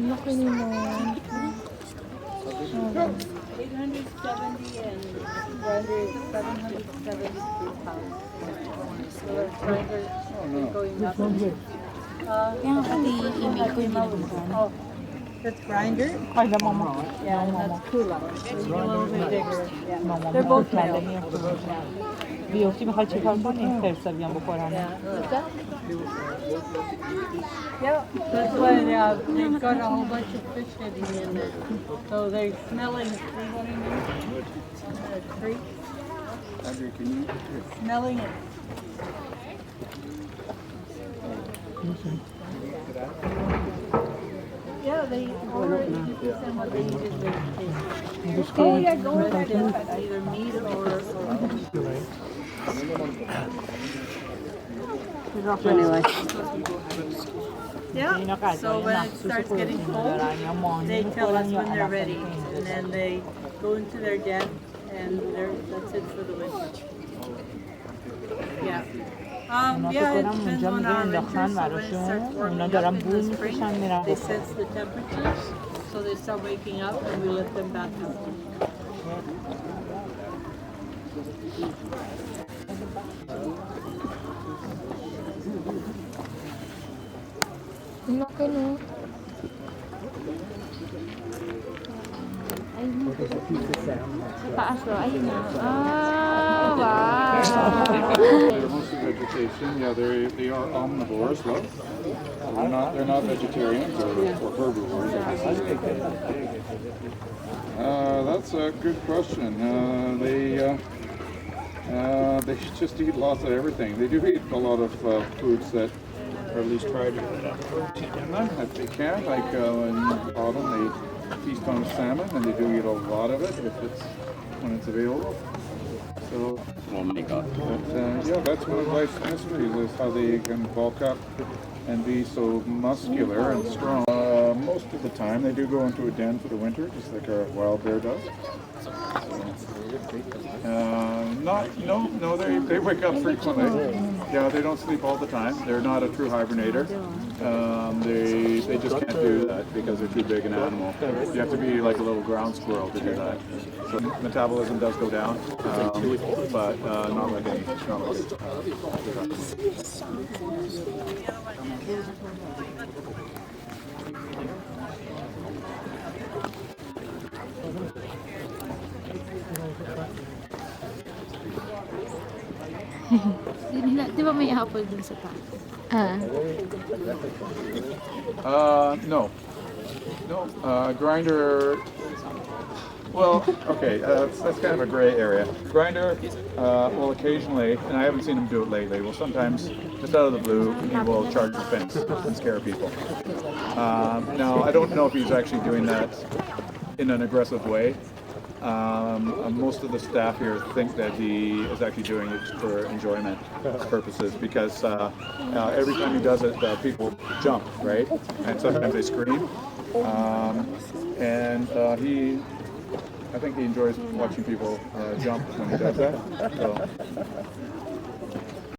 Laki nila. 870 and Grinder 773 pounds. So the Grinder is going up. Kaya nga pati email ko yung binabagyan. Oh, that's Grinder. Ay, the mama. Yeah, and that's Coola. It's a little bit bigger. Yeah. Mama. They're both male. Vi åkte med Hachikhalpan i Kvällsavjan på förhand. What's that? Yeah, that's why they've got a whole bunch of fish heading in there. So they're smelling the creek. Andrew, can you? Smelling it. Yeah, they already give them what they need is vegetation. Oh yeah, go ahead. Either meat or Anyway. yeah. So when it starts getting cold, they tell us when they're ready, and then they go into their den, and that's it for the winter. Yeah. Yeah, it depends on our winter. So when it starts warming up in the spring, they sense the temperatures, so they start waking up, and we let them back out. Laki no. Ayun. Sa taas o. Ayun na. Ah, wow. They're mostly vegetation. Yeah, they are omnivores, though. They're not vegetarians or herbivores. That's a good question. They just eat lots of everything. They do eat a lot of foods that, or at least try to protein in them if they can. Like in autumn, they feast on salmon, and they do eat a lot of it when it's available. So, yeah, that's one of life's mysteries is how they can bulk up and be so muscular and strong. Most of the time, they do go into a den for the winter, just like a wild bear does. No, they wake up frequently. Yeah, they don't sleep all the time. They're not a true hibernator. They just can't do that because they're too big an animal. You have to be like a little ground squirrel to do that. So metabolism does go down, but not like any. Di ba may apple dun sa taas? No. Grinder. Well, okay, that's kind of a gray area. Grinder will occasionally, and I haven't seen him do it lately, will sometimes, just out of the blue, he will charge the fence and scare people. Now, I don't know if he's actually doing that in an aggressive way. Most of the staff here think that he is actually doing it for enjoyment purposes because every time he does it, people jump, right? And sometimes they scream. I think he enjoys watching people jump when he does that. So,